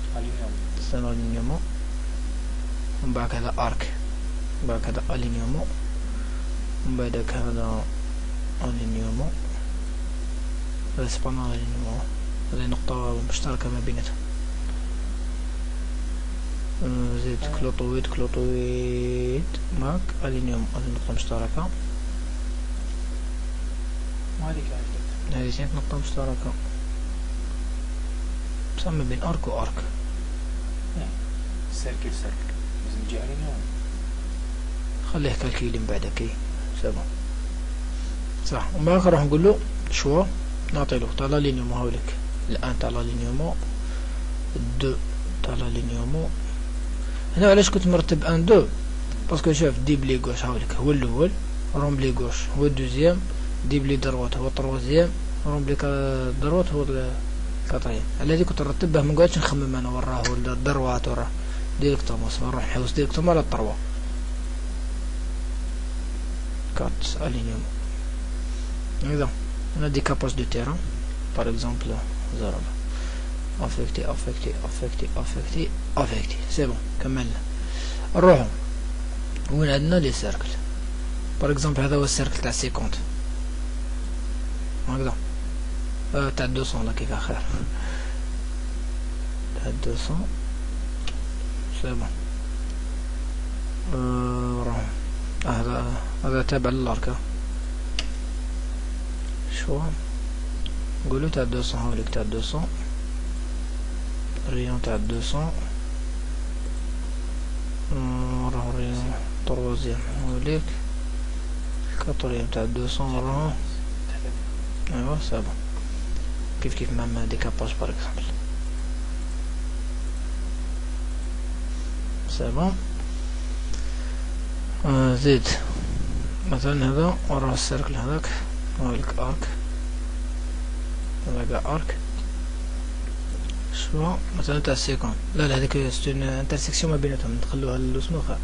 سي الينيمون. ومن بعد هذا ارك من بعد هذا الينيمون ومن بعدك هذا الينيمون. هذا سبحان الينيمون هذه نقطة مشتركة ما بيناتهم. زيد كلوطويد ماك الينيوم هذه نقطة مشتركة. هذه ثاني نقطة مشتركة بصح ما بين ارك و ارك. سيركل لازم نجي الينيوم. خليه كالكيلي من بعد كي سبا صح. ومن بعد راح نقول شوا نعطيلو تاع الينيوم هاوليك الان تاع الينيوم 2 تاع الينيوم. هنا علاش كنت مرتب 1 2 باسكو شوف ديبلي غوش هاوليك هو الاول رومبلي غوش هو الدوزيام ديبلي دروات هو التروازيام رومبلي دروات هو الكاتريام. على هادي كنت نرتبه ما نقعدش نخمم انا وراه الدروات وراه ديريكتومون نروح نحوس ديريكتومون على الطروا كات الينيوم. هذا انا ديكاباج دو تيران باغ اكزومبل زرب افكتي سي بون كملنا. نروحو وين عندنا لي سيركل باغ اكزومبل هذا هو السيركل تاع 50 هكذا تاع 200 لا كيف خير تاع 200 سي بون. هذا تابع للاركة شو نقولو تاع 200 هاوليك تاع 200 ريون تاع 200 راهو ريون تروازيام هاوليك كاتريام تاع 200 راهو ايوا سي بون كيف مام ديكاباج باغ اكزومبل سي بون. زيد مثلا هذا وراه السيركل هذاك هاوليك ارك هذا كاع ارك شو مثلا تاع 50 لا هذيك ستون انترسيكسيون ما بيناتهم ندخلوها للسمو خير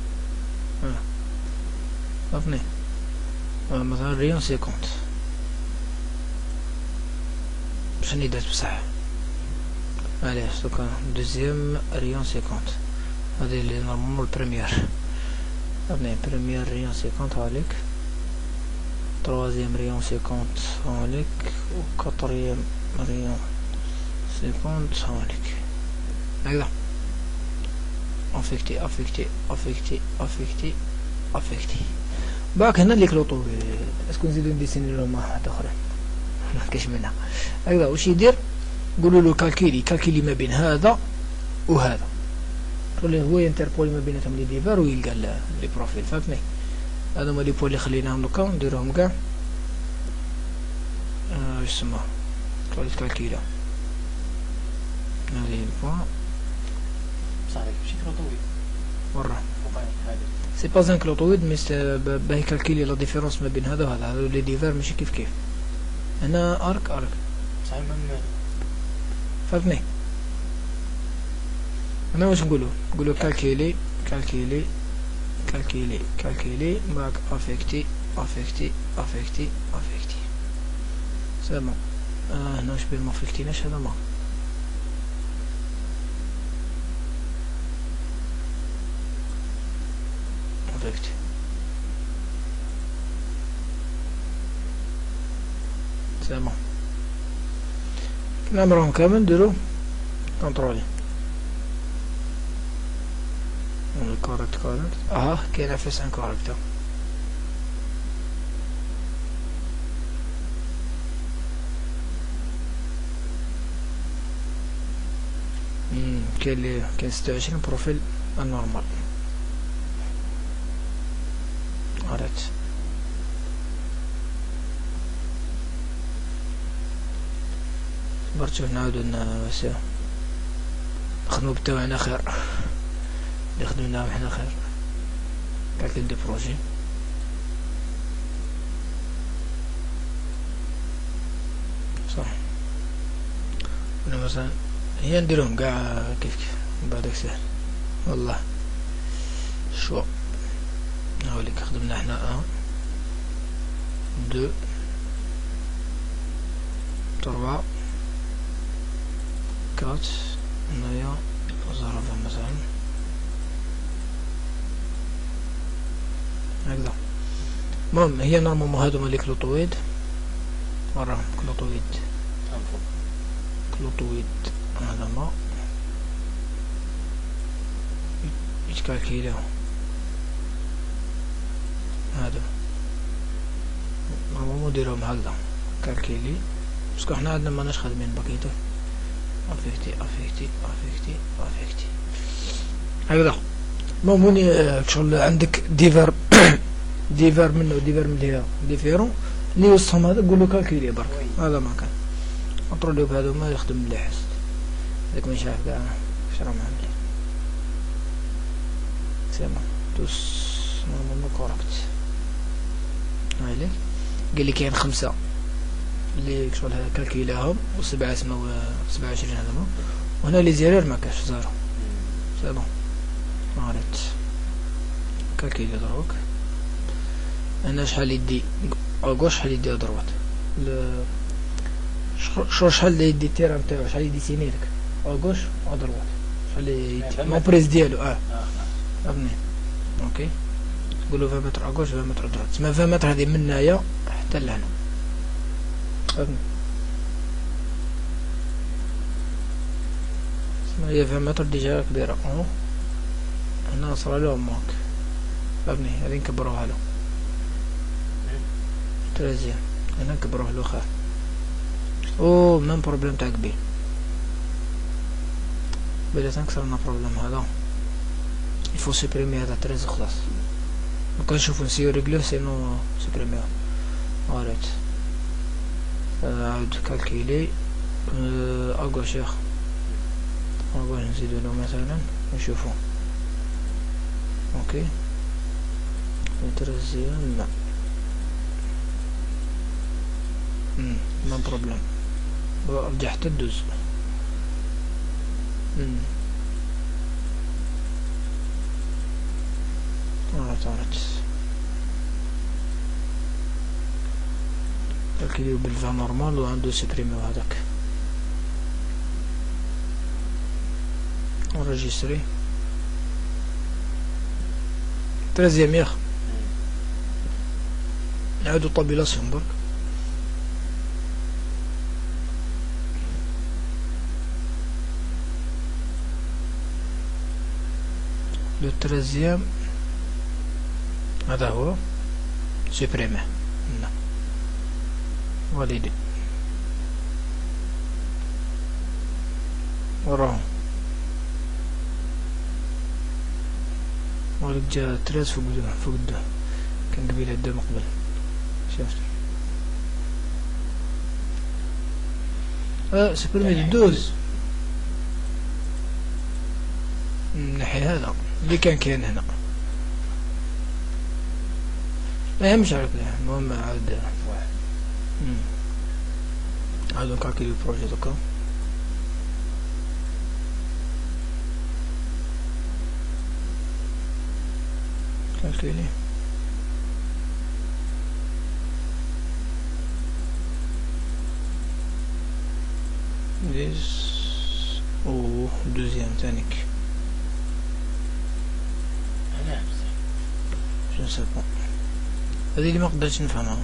فهمتني. مثلا ريون 50 شني درت بصح علاش دوكا دوزيام ريون 50 هذه اللي نورمالمون البريمير فهمتني. بريمير ريون 50 هاوليك troisième rayon 50 هاوليك و quatrième rayon 50 هاوليك هكذا افكتي باك هنا اللي كلوطو اسكو نزيدو نديسيني لهم واحد اخرين مكاش منها هكذا. واش يدير نقولوا له كالكيلي ما بين هذا وهذا خليه هو ينتربولي ما بيناتهم لي ديفار ويلقى لي بروفيل فهمتني. هذا هما لي بوين اللي خليناهم دوكا نديروهم كاع واش يسمى كالكيلا هذه البوين بصح هذاك ماشي كلوطويد ورا هذا سي با ان كلوطويد مي باه يكالكيلي لا ديفيرونس ما بين هذا وهذا. هذو لي ديفار ماشي كيف هنا ارك بصح فهمتني. انا واش نقولو كالكيلي باك افكتي سي بون. هنا واش بين ما فكتيناش هذا ما افكتي سي بون نعمرهم كامل نديرو كونترولي كوريكت كاين فاس ان كوريكت كاين 26 بروفيل النورمال عرفت برشو نعاودو نخدمو بتاعنا خير اللي خدمناهم حنا خير كالكول دو بروجي صح ولا مثلا هي نديرهم قاع كيف بعدك سهل والله شو هاوليك خدمنا حنا 2 3 4 هنايا ظرفة مثلا هكذا. المهم هي نورمالمون هادو مالي كلوطويد وراهم كلوطويد هذا ما يتكالكيلو هذا نورمالمون نديرهم هكذا كالكيلي باسكو حنا عندنا ماناش خادمين باكيتو افيكتي هكذا. المهم هوني شغل عندك ديفير منه وديفير من هنا ديفيرون اللي يوصلهم هذا قولو كالكيلي برك هذا ما كان نطرولو بهذا ما يخدم مليح هذاك ما شاف كاع واش راهم عاملين سيما توس نورمالمون كوركت هايليك قال لي كاين 5 اللي شغل كالكيلاهم و7 سماو 27 هذا وهنا لي زيرير ما كاش زيرو سي بون عرفت كالكيلي دروك هنا شحال يدي اغوش شحال يدي ادروات شحال يدي التيران تاعو شحال يدي سينيلك اغوش ادروات شحال يدي مون بريس ديالو فهمني اوكي نقولو 20 متر اغوش 20 متر ادروات تسمى 20 متر هذه من هنايا حتى لهنا فهمني تسمى هي 20 متر ديجا كبيرة هنا صرالهم هاك فهمني هذي نكبروها له 13 هنا نكبروه له خير ميم بروبليم تاع قبيل بلا تنكسرنا بروبليم هذا يفو سوبريمي هذا 13 خلاص مكان نشوفو نسيو ريغلو سينو سوبريميو عرفت عاود كالكيلي اغوش ياخ اغوش نزيدو له مثلا نشوفو اوكي 13 لا ما بروبليم رجع حتى الدوز عرفت كالكيليو بالفا نورمال وعنده سوبريميو هذاك انريجيستري 13 ياخ نعاودو طابيلاسيون برك لو 13 هذا هو سوبريمي والدي وراهم ولك جا 13 فوق الدو كان قبيل الدو مقبل شفت سوبريمي الدوز من ناحية هذا اللي كان هنا ما يهمش عليك المهم عاد عاد نكالكيلي البروجي دوكا كالكيلي ديز او دوزيام تانيك جو سي با هذه اللي ما قدرتش نفهمها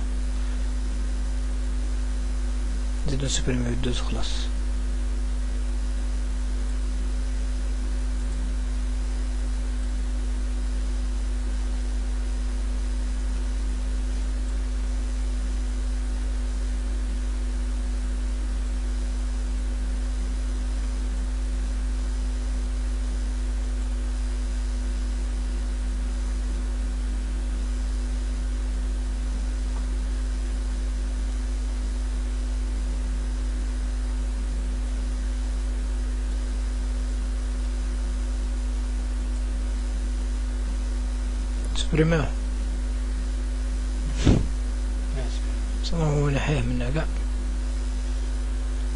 نزيدو نسبريميو الدوز خلاص. سبريميو صراحة هو نحيه منه قاع،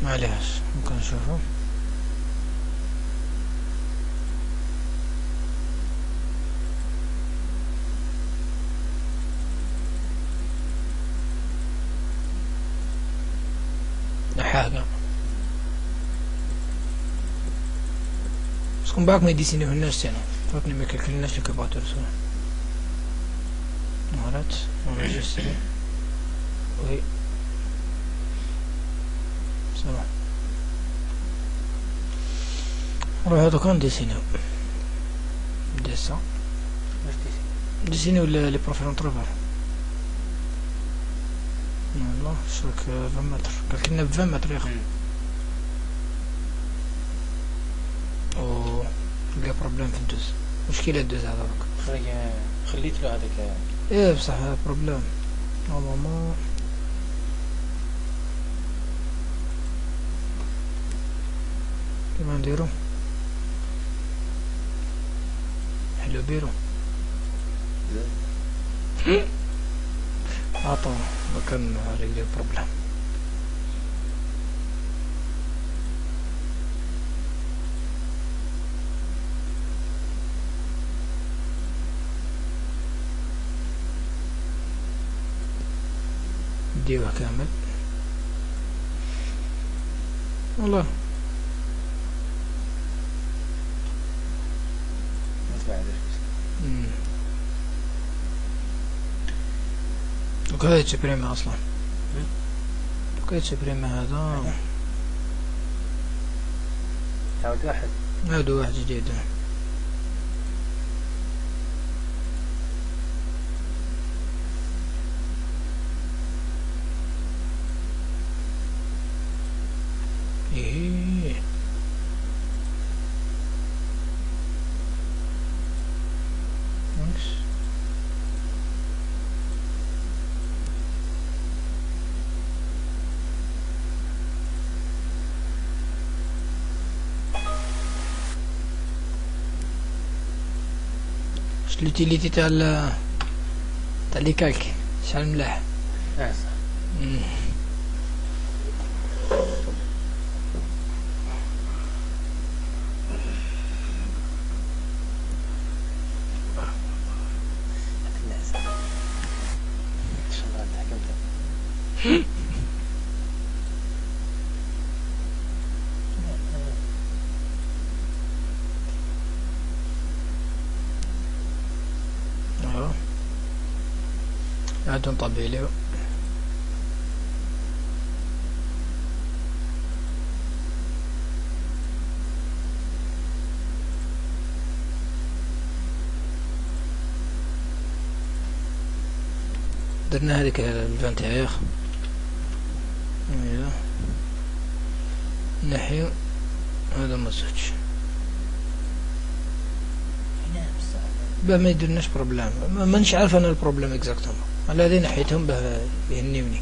معليهاش ممكن نشوفه. نحاه قاع بس باك ما يديسينيو الناس تاعنا فاتني ما كلكلناش لك بغاتو رسول مهارات انرجستري وي صراحة روح هادو كان ديسينيو ديسا واش ديسينيو لي بروفيل انتروفير والله شراك 20 متر قالك لنا ب 20 متر يا اخي. او لقى بروبليم في الدوز، مشكلة الدوز هذاك خليت له هذاك. ايه بصح بروبليم نورمالمون. كيما نديرو حلو بيرو عطا مكان ريلي بروبليم. ديوه كامل والله ما تبعدش. وكذا يتسبريمي اصلا وكذا يتسبريمي هذا تعود واحد هذا واحد جديد. ايه واش لوتيليتي تاع لي كالك شحال ملاح. صح. عاد نطبع له درنا هذيك الفانتيغ نحيو هذا مسج باه ما يديرناش بروبليم. مانيش عارف انا البروبليم اكزاكتومون على هذه نحيتهم باه يهنيوني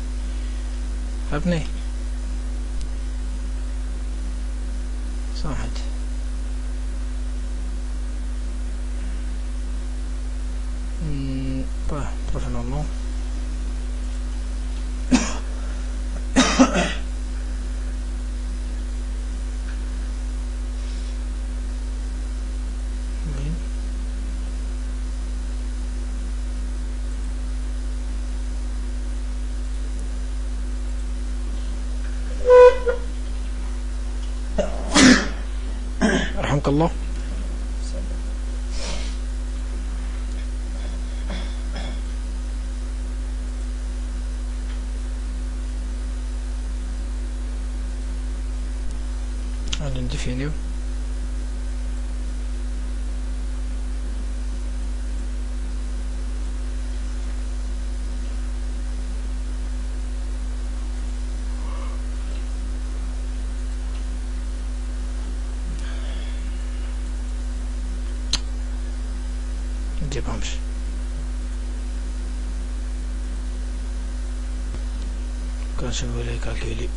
فهمتني صحت. باه بروفيسيونيلمون رحمك الله. غادي نديفينيو نجيبهمش كنشوفو لي كالكولي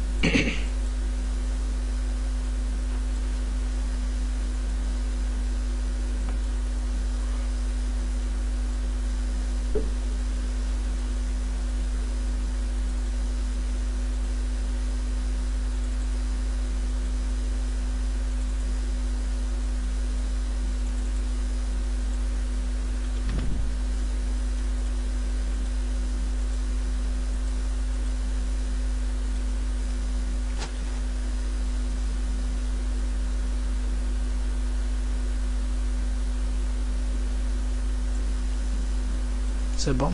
c'est bon.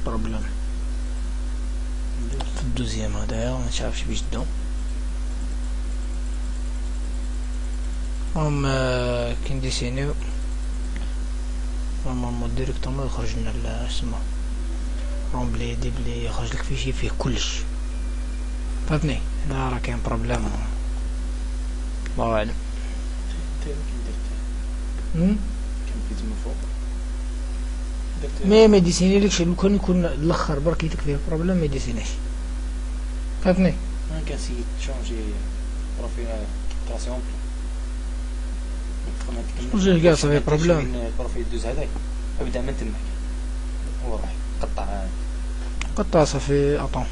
Problème. في الدوزيام هدايا منشافش بيش دو كي نديسينيو نورمالمون ديريكتومون يخرج لنا اسمه رومبلي ديبلي يخرج لك فيشي فيه كلش فهمتني. هنا راه كاين بروبليم الله اعلم. ما يديسيني لكش لو كان يكون الاخر برك يديك فيه بروبليم ما يديسينيش فهمتني. انا كنسيت تشونجي بروفيل كاسيون شونجي كاع صافي بروبليم بروفيل دوز هذاك ابدا من تماك هو راح قطع صافي اطون.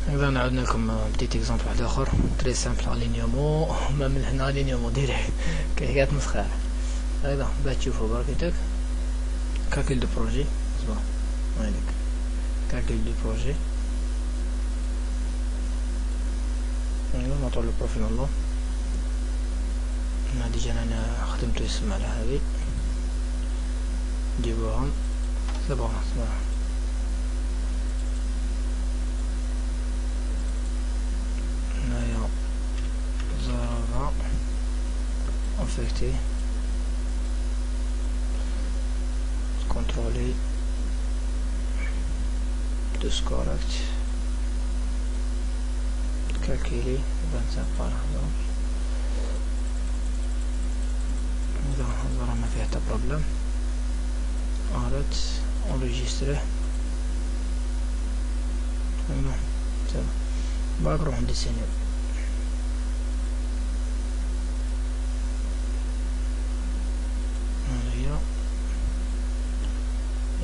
اذا نعاود لكم بتيت اكزامبل واحد اخر تري سامبل الينيومون ما من هنا الينيومون ديريكت كاين مسخره هذا باش تشوفوا بركتك كالكول دو بروجي صباح هذيك كالكول دو بروجي ايوا نعطوا له بروفيل الله. انا ديجا انا خدمت اسم على هذه نجيبوهم سي بون صباح هنايا زرارة افكتي contrôler tous correct calculer 25 par exemple إذا هذا ما فيه حتى بروبليم arrête enregistrer تمام تمام باك نروح نديسينيو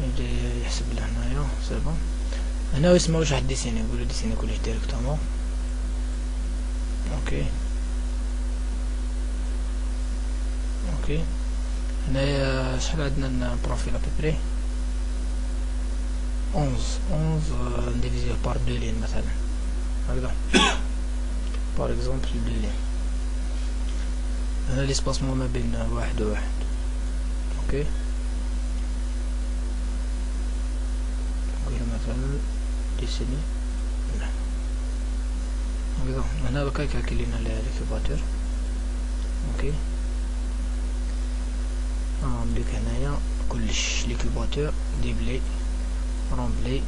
يبدا يحسب له هنايا سي بون. هنا يسمى واش واحد ديسيني يقولو ديسيني كلش ديريكتومون اوكي اوكي. هنايا شحال عندنا بروفيل ابيبري 11 نديفيزيوه بار دو لين مثلا هكذا بار اكزومبل دو لين. هنا ليسباسمون ما بين واحد وواحد اوكي. مثلا ديسيني هكذا. هنا بقى كالكلينا ليكيباتور اوكي. نملك هنايا كلش ليكيباتور ديبلي رومبلي.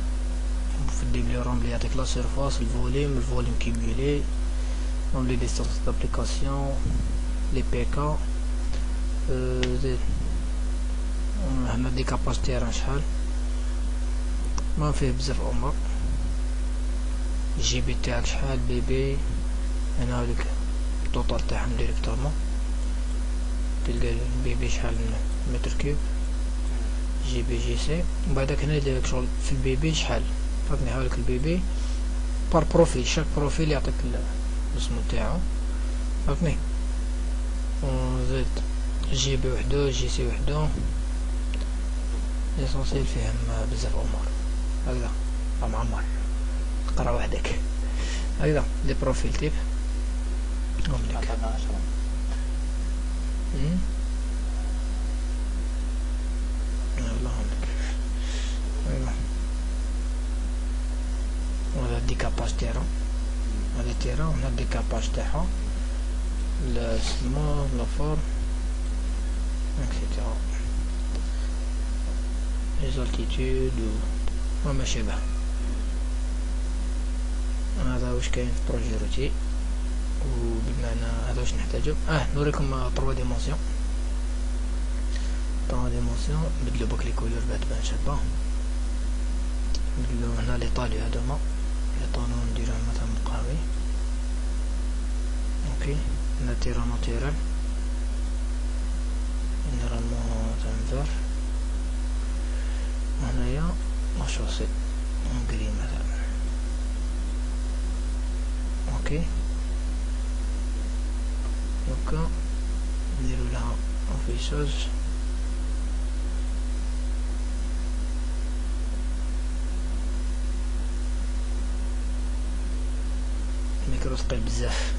في الديبلي رومبلي يعطيك لا سيرفاس الفوليوم كيمولي رومبلي ديستانس دابليكاسيون لي بي كا زيد. هنا دي كاباسيتي راه شحال ما فيه بزاف امور. الجي بي تاعك شحال بي بي. هنا هاديك التوتال تاعهم ديريكتومون تلقى البي بي شحال متر كيوب جي بي جي سي. ومن بعدك هنا يديرلك شغل في البي بي شحال فهمتني. هاوليك البي بي بار بروفيل شاك بروفيل يعطيك الاسم تاعو فهمتني. وزيد جي بي وحدو جي سي وحدو ليسونسيال فيهم بزاف امور هكذا راه معمر تقرا وحدك هكذا. لي بروفيل تيب أملك. أعطانا 10. يلا أملك. أيوة. وهذا الديكاباج تاعها، هذا تيرا، وهنا الديكاباج تاعها، السما، لافور، اكسيتيرا، لي زالتيتود وما شابه. هذا واش كاين في بروجي روتي، وبالمعنى هذا واش نحتاجو. نوريكم 3 ديمونسيون. 3 ديمونسيون نبدلو بوك لي كولور باه تبان شابه. نبدلو هنا لي طاليو هادوما، لي طالو نديروهم مثلا قهوي. اوكي، هنا تيرا ناتيرال، جينيرالمون تنفر، وهنايا لاشوسي اونغري مثلا. اوكي، دوكا نديرو لها افيشاج. الميكرو ثقيل بزاف.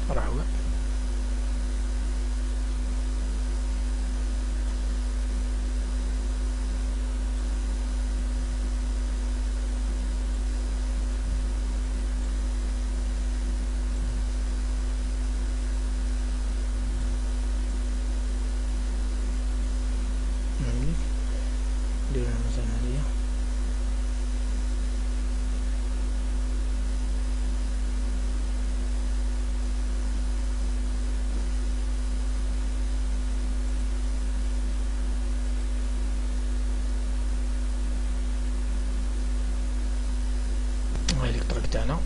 راه هو نديرو مثلا هادية. هاي الطريق تاعنا.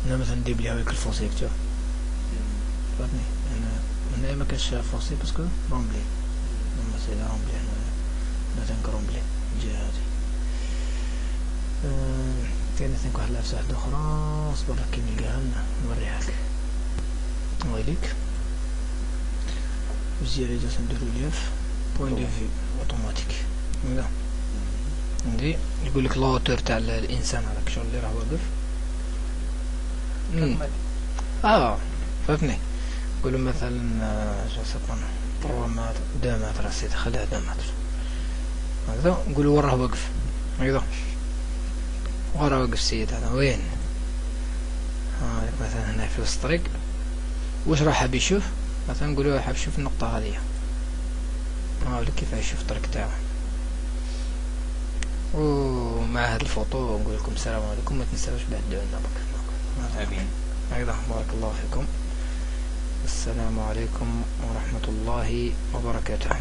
هنا مثلا ندير بليها هاك الفونسيكتور، فهمتني. هنا ما كانش فونسي باسكو رومبلي، لما سيدا رومبلي هنا تنك رومبلي الجهة هادي. كاين ثانك واحد العفسة واحدة أخرى، صبر لك كي نلقاها نوريها لك. هايليك فيزياليزاسيون دو ريليف، بوين دو فيو اوتوماتيك. هكذا عندي يقولك لوتور تاع الإنسان، هذاك شغل اللي راه واقف. فهمتني. نقولو مثلا جو سابون 3 متر، 2 متر، سيدي خليها 2 متر هكذا. نقولو وراه واقف هكذا، وراه واقف السيد هذا وين. هاك مثلا هنا في وسط الطريق، واش راه حاب يشوف؟ مثلا نقولو حاب يشوف النقطة هذه، هاوليك كيف يشوف الطريق تاعو. ومع هاد الفوطو نقول لكم السلام عليكم، ما تنساوش بعد دعونا بك. امين. هكذا بارك الله فيكم، السلام عليكم ورحمة الله وبركاته.